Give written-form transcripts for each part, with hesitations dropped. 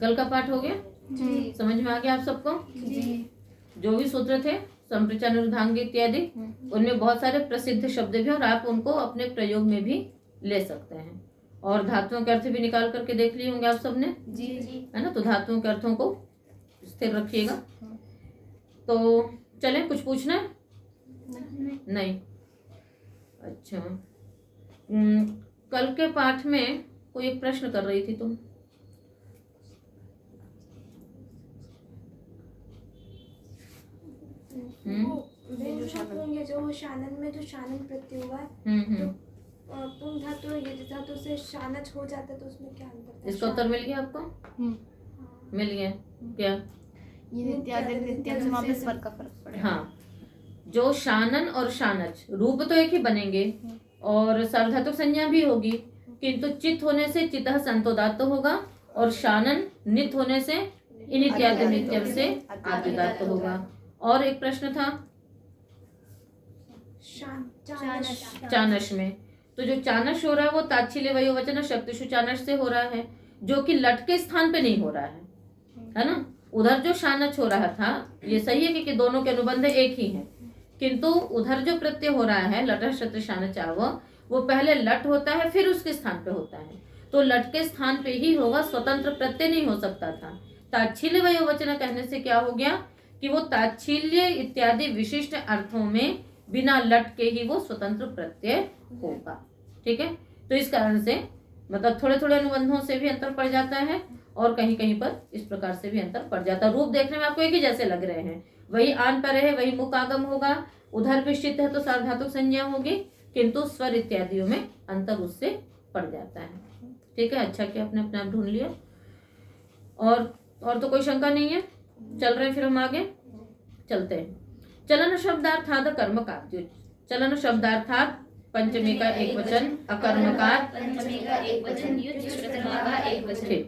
कल का पाठ हो गया? जी। समझ में आ गया आप सबको? जी। जो भी सूत्र थे संप्रचार ऊर्ध्वांग इत्यादि, उनमें बहुत सारे प्रसिद्ध शब्द भी और आप उनको अपने प्रयोग में भी ले सकते हैं। और धातुओं के अर्थ भी निकाल करके देख लिए होंगे आप सबने, जी जी, है ना? तो धातुओं के अर्थों को स्थिर रखिएगा। तो चलें, कुछ पूछना है? नहीं। अच्छा, कल के पाठ में कोई एक प्रश्न कर रही थी तुम? जो शानन में जो शानन प्रत्यय हुआ है, तो पुन धातु और यज धातु से शानच हो जाता है, तो उसमें क्या अंतर है? इसका उत्तर मिल गया आपको? मिल गया क्या? ये नित्यादि से वहाँ पे स्वर का फर्क पड़ेगा। हाँ, जो शानन और शानच रूप तो एक ही बनेंगे और सार्वधातुक संज्ञा भी होगी, किंतु चित होने से चितः संतोदात्त होगा और शानन नित होने से इनित्यादि नित्यम से आदिदात्त होगा। और एक प्रश्न था चानश में, तो जो चानश हो रहा है वो ताच्छिल्य वयोवचन शक्तिषु चानश से हो रहा है, जो कि लट के स्थान पे नहीं हो रहा है ना? उधर जो शानच हो रहा था, ये सही है क्योंकि दोनों के अनुबंध एक ही हैं, किंतु उधर जो प्रत्यय हो रहा है लट शत्र शानचाव, वो पहले लट होता है फिर उसके स्थान पे होता है, तो लट के स्थान पे ही होगा, स्वतंत्र प्रत्यय नहीं हो सकता था। ताच्छिल्य वयोवचन कहने से क्या हो गया कि वो ताच्छिल्य इत्यादि विशिष्ट अर्थों में बिना लट के ही वो स्वतंत्र प्रत्यय होगा। ठीक है, तो इस कारण से मतलब थोड़े थोड़े अनुबंधों से भी अंतर पड़ जाता है और कहीं कहीं पर इस प्रकार से भी अंतर पड़ जाता है। रूप देखने में आपको एक ही जैसे लग रहे हैं, वही आन पर है, वही मुख आगम होगा, उधर विशिष्ट है तो सार्वधातुक संज्ञा होगी, किंतु स्वर इत्यादियों में अंतर उससे पड़ जाता है। ठीक है, अच्छा किया अपने अपने आप ढूंढ लिया। और तो कोई शंका नहीं है? चल रहे हैं फिर हम आगे चलते हैं। चलन शब्दार्थाद कर्मकार, चलन शब्दार्थात पंचमी का एक वचन, अकर्मकार पंचमी का एक वचन, युज् प्रथमा का एक वचन।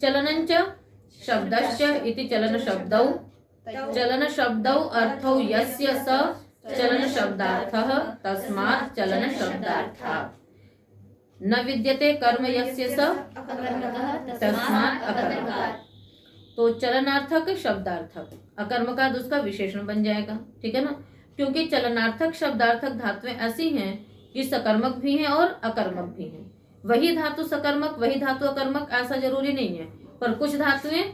चलनंच शब्दश्च इति चलन शब्दौ, चलन शब्दौ अर्थौ यस्य स चलन शब्दार्थः तस्मात् चलन शब्दार्थात्, न विद्यते कर्म यस्य स तस्मात् अकर्मकात्। तो चलनार्थक शब्दार्थक अकर्मकाद उसका विशेषण बन जाएगा। ठीक है ना, क्योंकि चलनार्थक शब्दार्थक धातुएं ऐसी हैं कि सकर्मक भी हैं और अकर्मक भी हैं। वही धातु सकर्मक वही धातु अकर्मक ऐसा जरूरी नहीं है, पर कुछ धातुएं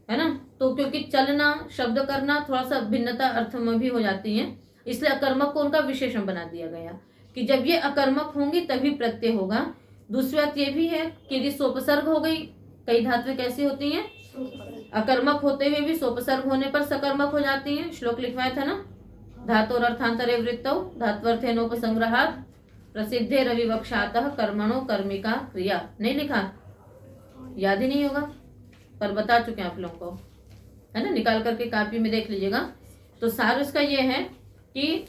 है ना, तो क्योंकि चलना शब्द करना थोड़ा सा भिन्नता अर्थ में भी हो जाती है, इसलिए अकर्मक को उनका विशेषण बना दिया गया कि जब ये अकर्मक होंगी तभी प्रत्यय होगा। दूसरी बात ये भी है कि यदि सोपसर्ग हो गई, कई धातुएं कैसी होती हैं, अकर्मक होते हुए भी सोपसर्ग होने पर सकर्मक हो जाती हैं। श्लोक लिखवाया था ना, धातु और अर्थांतरे वृत्तौ धात्वर्थेनोपसंग्रहात् प्रसिद्धे रविवक्षातः कर्मणो कर्मिका क्रिया। नहीं लिखा, याद ही नहीं होगा, पर बता चुके हैं आप लोगों को, है ना, निकाल करके कॉपी में देख लीजिएगा। तो सार इसका ये है कि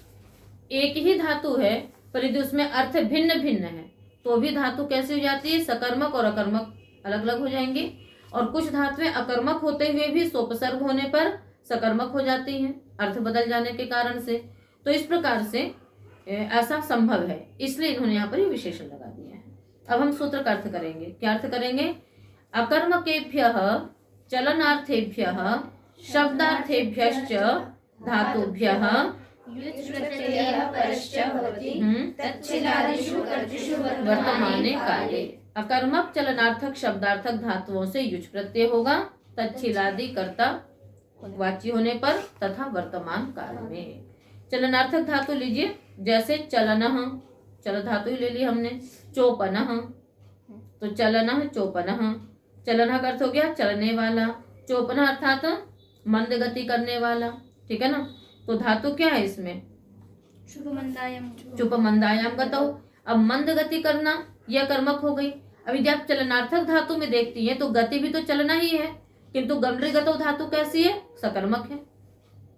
एक ही धातु है पर यदि उसमें अर्थ भिन्न भिन्न है तो भी धातु कैसे हो जाती है, सकर्मक और अकर्मक अलग अलग हो जाएंगी। और कुछ धातुएं अकर्मक होते हुए भी सोपसर्ग होने पर सकर्मक हो जाती हैं अर्थ बदल जाने के कारण से। तो इस प्रकार से ऐसा संभव है, इसलिए इन्होंने यहाँ पर ही विशेषण लगा दिया है। अब हम सूत्र का अर्थ करेंगे। क्या अर्थ करेंगे? अकर्मकेभ्यः चलनार्थेभ्यः शब्दार्थेभ्यश्च धातुभ्यः वर्तमाने काले। अकर्मक चलनार्थक शब्दार्थक धातुओं से युज प्रत्यय होगा तच्छिलादि कर्ता वाची होने पर तथा वर्तमान काल में। चलनार्थक धातु लीजिए, जैसे चलनः, चल धातु ही ले ली हमने, चोपनः, तो चलनः चोपनः, चलनः का अर्थ हो गया चलने वाला, चोपनः अर्थात मंद गति करने वाला। ठीक है ना, तो धातु क्या है इसमें, चुपमंदायाम गतौ। अब मंद गति करना यह कर्मक हो गई। अभी जब आप चलनार्थक धातु में देखती हैं तो गति भी तो चलना ही है, किंतु गमृगतौ धातु कैसी है, सकर्मक है।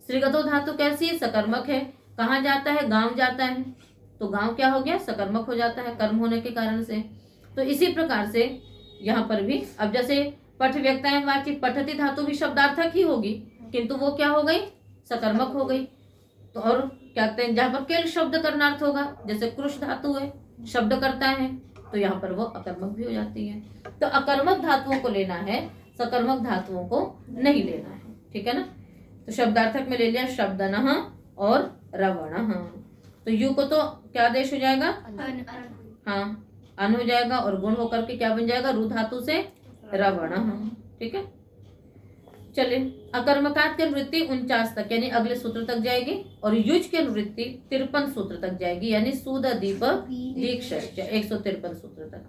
श्रीगतौ धातु कैसी है, सकर्मक है। कहाँ जाता है, गांव जाता है, तो गांव क्या हो गया, सकर्मक हो जाता है कर्म होने के कारण से। तो इसी प्रकार से यहाँ पर भी अब जैसे पठ व्यक्ताएं वाची, पठती धातु भी शब्दार्थक ही होगी, किंतु वो क्या हो गई, सकर्मक हो गई। तो और क्या कहते हैं, जहाँ पर केवल शब्द करनार्थ होगा, जैसे कृष धातु है शब्द करता है, तो यहाँ पर वो अकर्मक भी हो जाती है। तो अकर्मक धातुओं को लेना है, सकर्मक धातुओं को नहीं लेना है, ठीक है ना। तो शब्दार्थक में ले लिया शब्दनः और रवणः। तो यू को तो क्या आदेश हो जाएगा, हाँ अन हो जाएगा, और गुण होकर के क्या बन जाएगा, रु धातु से रवणः, ठीक है। चलिए, अकर्मकात की अनुवृत्ति 49 तक यानी अगले सूत्र तक जाएगी, और युज की अनुवृत्ति 53 सूत्र तक जाएगी यानी सूद दीप दीक्षश्च 153 सूत्र तक।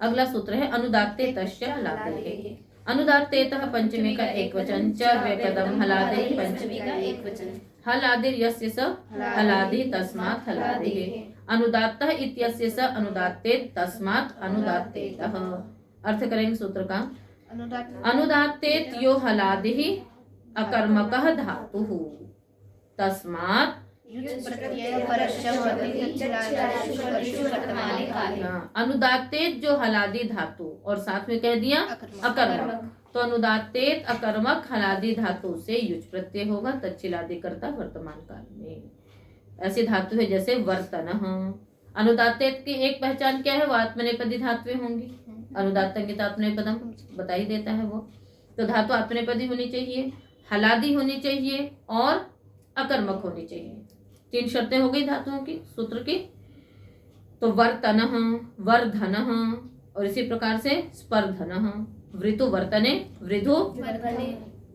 अगला सूत्र है अनुदात्ते तश्च हलादेः। अनुदात्तेतः पंचमी का एक वचन, च व्यपदम हलादे पंचमी का एक वचन, हलादिर यस्य स हलादि तस्मात् हलादेः। अनुदात्तः इत्यस्य स अनुदात्तेत तस्मात् अनुदात्तेतः। अर्थ करेंगे सूत्र का। अनुदात्तेत यो हलादिः अकर्मकः धातुः तस्मात् अनुदात्तेत जो हलादी धातु और साथ में कह दिया अकर्मक, तो अनुदात्तेत अकर्मक हलादी धातु से युज प्रत्यय होगा तच्चिलादि कर्ता वर्तमान काल में। ऐसी धातु है जैसे वर्तनः। अनुदात्तेत की एक पहचान क्या है, वो आत्मनेपदी धातुएं होंगी। अनुदात्तंगित आत्मनेपदम बता ही देता है वो। तो धातु आत्मनेपदी होनी चाहिए, हलादी होनी चाहिए और अकर्मक होनी चाहिए। 3 शर्तें हो गई धातुओं की, सूत्र की। तो वर्तनः, वर्धनः और इसी प्रकार से स्पर्धनः। वृतु वर्तने, वृधु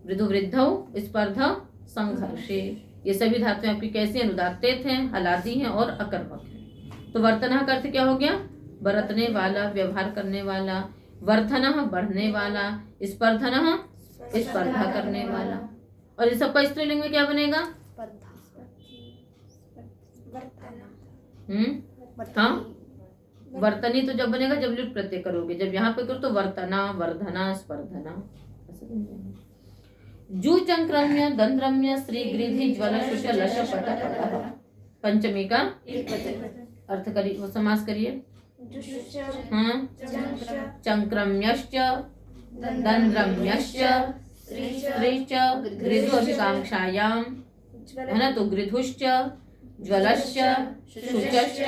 वृधु वृद्धौ, स्पर्धा संघर्षे। ये सभी धातुएं आपकी कैसी अनुदात्तेत हैं, हलादी हैं और अकर्मक हैं। तो वर्तनः का अर्थ क्या हो गया, बरतने वाला, व्यवहार करने वाला। वर्धनः बढ़ने वाला, स्पर्धनः स्पर्धा करने वाला। और इस सबका स्त्रीलिंग में क्या बनेगा, हाँ वर्तनी तो जब बनेगा जब लुट प्रत्यय करोगे, जब यहाँ पे करो तो वर्तना, वर्धना, स्पर्धना। जू चंक्रम्य दंद्रम्य श्री गृधि ज्वल शुच लश पट पट। पंचमी का अर्थ करिए, वो समास करिए। हाँ, चंक्रम्यश्च दंद्रम्यश्च श्रीच गृध्वभिकांक्षायाम, है ना। तो गृधुश्च ज्वलश्च शुचश्च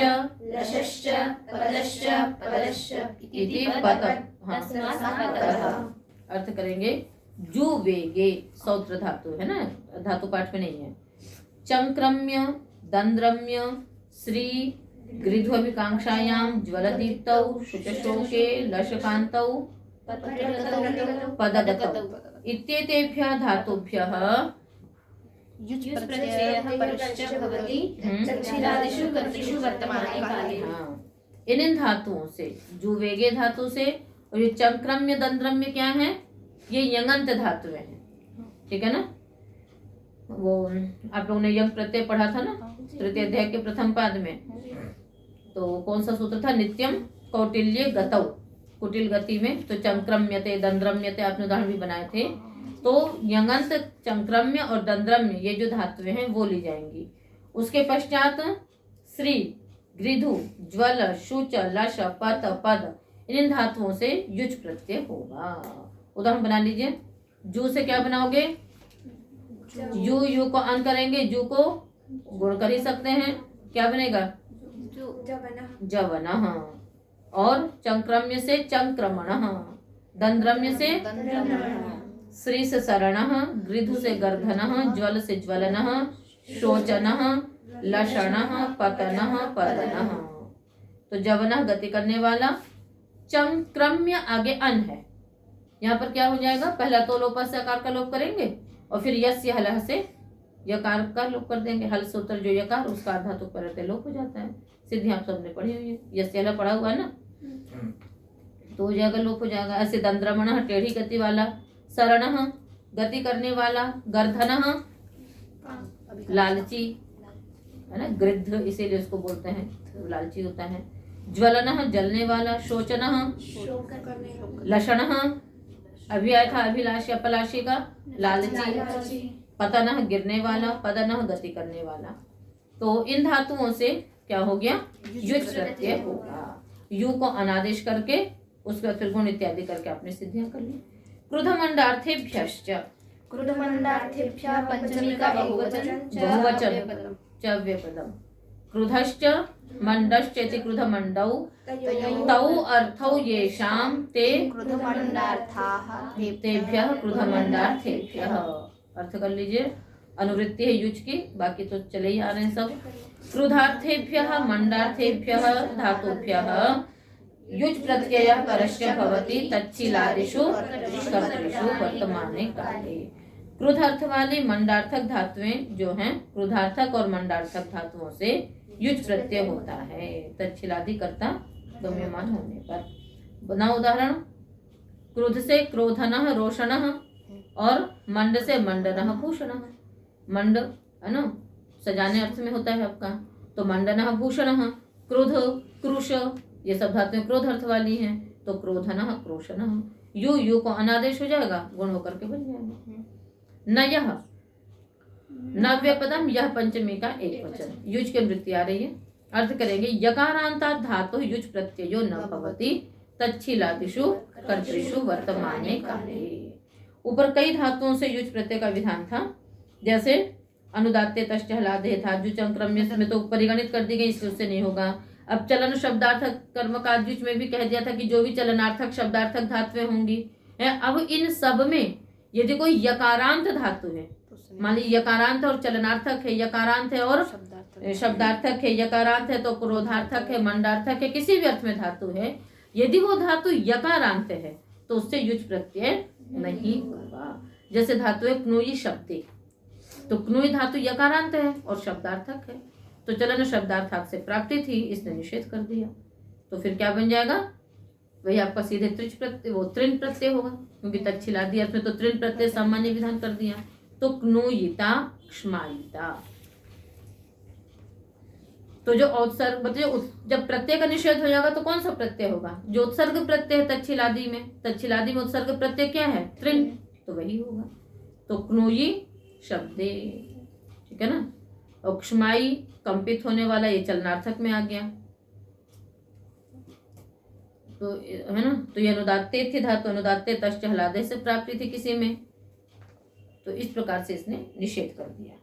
लशश्च पदश्च पदश्च इति पत। अर्थ करेंगे जू वेगे, सौत्र धातु है ना, धातु पाठ में नहीं है। चंक्रम्य दंद्रम्य श्री गृध्वभिकांक्षायाम ज्वलदीप्तौ शुचशोके लशकान्तौ पदगतौ इत्येतेभ्यः धातुभ्यः युज प्रत्ययः परश्च भवति चक्षिरादिषु कर्तृषु वर्तमाने काले। इन धातुओं से, जो वेगे धातु से और ये चंक्रम्य दंद्रम्य क्या है, ये यंगंत धातुएं हैं, ठीक है ना। वो आप लोगों ने यंग प्रत्यय पढ़ा था ना तृतीय अध्याय के प्रथम पाद में। तो कौन सा सूत्र था, नित्यम कौटिल्य गतौ, कुटिल गति में। तो चंक्रम्यते दंद्रम्यते आपने उदाहरण भी बनाए थे। तो यंगंत चंक्रम्य और दंद्रम्य ये जो धातुएं हैं वो ली जाएंगी। उसके पश्चात श्री गृधु ज्वल शुच लश पत पद, इन धातुओं से युज प्रत्यय होगा। उदाहरण बना लीजिए। जू से क्या बनाओगे, यू यू को अन करेंगे, जू को गुण कर ही सकते हैं, क्या बनेगा जवनः। और चंक्रम्य से चंक्रमणः, दंद्रम्य से श्री से शरणः, गृधु से गर्धनः, ज्वल से ज्वलनः, शोचनः, लषणः, पतनः, पदनः। तो जवनः गति करने वाला, चंक्रम्य आगे अन है, यहाँ पर क्या हो जाएगा, पहला तो लोप से आकार का लोप करेंगे और फिर यस्य हलः से यकार का लोप कर देंगे। हल सूत्र जो यकार उसका धातु पर लोप हो जाता है। सिद्धि आप सबने पढ़ी हुई है, यस्य हलः पढ़ा हुआ है ना, तो हो जाएगा लोप हो जाएगा। ऐसे दंद्रमणः टेढ़ी गति वाला, शरणः गति करने वाला, गर्धनः लालची है ना, गृध्र इसीलिए उसको बोलते हैं, लालची होता है। ज्वलनः जलने वाला, शोचनः लषणः अभी आया था अभिलाषी अपलाशी का, लालची। पतनः गिरने वाला, पदनः गति करने वाला। तो इन धातुओं से क्या हो गया, युज प्रत्यय होगा। यू को अनादेश करके उसके बाद फिर गुण इत्यादि करके आपने सिद्धियां कर ली। क्रुधमंडार्थेभ्यश्च, क्रुधमंडार्थेभ्यः पंचमी का बहुवचन बहुवचन च व्यपदम। क्रुधश्च मंडश्च इति क्रुधमंडौ तौ अर्थौ येषां ते क्रुधमंडार्थाः तेभ्यः क्रुधमंडार्थेभ्यः। अर्थ कर लीजिए, अनुवृत्ति है युज की, बाकी तो चले ही आ रहे हैं सब। क्रुधार्थेभ्यः मंडार्थेभ्यः धातुभ्यः युज प्रत्ययः परस्य भवति तच्छीलादिषु कर्तृषु वर्तमाने काले। क्रुध अर्थ वाली मंडार्थक धातुएं जो हैं, क्रुधार्थक और मंडार्थक धातुओं से युज प्रत्यय होता है तच्छीलादि कर्ता गम्यमान होने पर। बना उदाहरण, क्रुध से क्रोधनः रोषणः और मंड से मंडनः भूषणः। मंड है ना, सजाने अर्थ में होता है आपका, तो मंडनः भूषणः। क्रोध क्रुश ये सब धातुएं क्रोध अर्थ वाली हैं, तो क्रोधनः क्रोशनः। यू को अनादेश हो जाएगा, गुण होकर के बन जाएगा। नयः नव्य पदम, यह पंचमी का एक वचन, युज के वृत्ति आ रही है। अर्थ करेंगे यकारांता धातु युज प्रत्ययो न भवति तच्छीलादिषु कर्तृषु वर्तमाने काले। ऊपर कई धातुओं से युज प्रत्यय का विधान था, जैसे अनुदात्ते तश्च हलादे था, जो चंक्रम्य में तो परिगणित कर दी गई, इसलिए उससे नहीं होगा। अब चलन शब्दार्थक कर्म का युज में भी कह दिया था कि जो भी चलनार्थक शब्दार्थक धातुएं होंगी है। अब इन सब में यदि कोई यकारांत धातु है, मान लीजिए यकारांत और चलनार्थक है, यकारांत है और शब्दार्थक है, यकारांत है तो क्रोधार्थक है, मंडार्थक है, किसी भी अर्थ में धातु है, यदि वो धातु यकारांत है तो उससे युज प्रत्यय नहीं होगा। जैसे धातु है क्नुयी शब्दे, तो क्नुयी धातु यकारांत है और शब्दार्थक है, तो चलन शब्दार्थक से प्राप्ति थी, इसने निषेध कर दिया, तो फिर क्या बन जाएगा, वही आपका सीधे त्रिच प्रत्यय, वो तृण प्रत्यय होगा, क्योंकि तच्छीलादि अर्थ में तो तृण प्रत्यय सामान्य विधान कर दिया। तो क्नुयिता क्ष्मायिता, तो जो औत्सर्ग मतलब जब प्रत्यय का निषेध हो जाएगा तो कौन सा प्रत्यय होगा, जो उत्सर्ग प्रत्यय है तच्छीलादि में, तच्छीलादि में उत्सर्ग प्रत्यय क्या है, तृण, तो वही होगा। तो क्नुयी शब्दे, ठीक है ना, और क्ष्माई कंपित होने वाला, ये चलनार्थक में आ गया, तो है ना, तो ये अनुदात्ते थी धातु, अनुदात्ते तश्च हलादे से प्राप्ति थी किसी में, तो इस प्रकार से इसने निषेध कर दिया।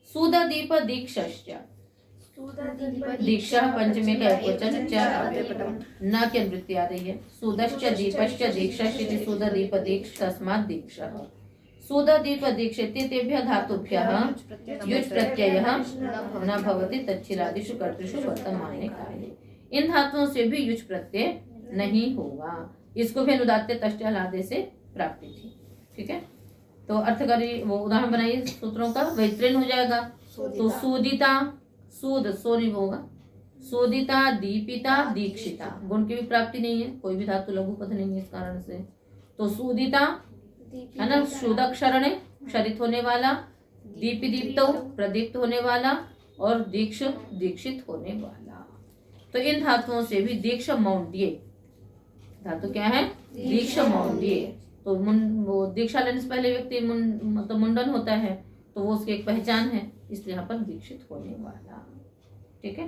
सुददीप दीक्षश्च, दीक्षा पंचमी का एकवचन न के वृत्ति आ रही है। सुदश्च दीपश्च दीक्षश्च इति सुददीप दीक्ष तस्मात् दीक्षः। सुददीप दीक्षेति तेभ्यः धातुभ्यः युज प्रत्ययः न भवति तच्छीलादिषु कर्तृषु वर्तमाने काले। इन धातुओं से भी युज प्रत्यय नहीं होगा, इसको भी अनुदात्ते तश्च हलादे से प्राप्ति थी, ठीक है। तो अर्थ करिए, वो उदाहरण बनाइए सूत्रों का, वही तृण हो जाएगा। तो सूदिता, सूद सो नहीं होगा, सूदिता दीपिता दीक्षिता, गुण की भी प्राप्ति नहीं है, कोई भी धातु लघु पद नहीं है इस कारण से। तो सूदिता है ना, शुदक्षरण क्षरित होने वाला, दीपि दीप्तो प्रदीप्त होने वाला, और दीक्ष दीक्षित होने वाला। तो इन धातुओं से भी दीक्ष मौंड्य धातु क्या है, दीक्ष मौंड्य, तो वो दीक्षा लेने से पहले व्यक्ति मतलब मुंडन होता है, तो वो उसकी एक पहचान है, इसलिए यहाँ पर दीक्षित होने वाला, ठीक है।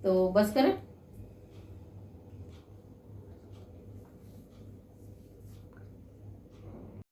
तो बस करें।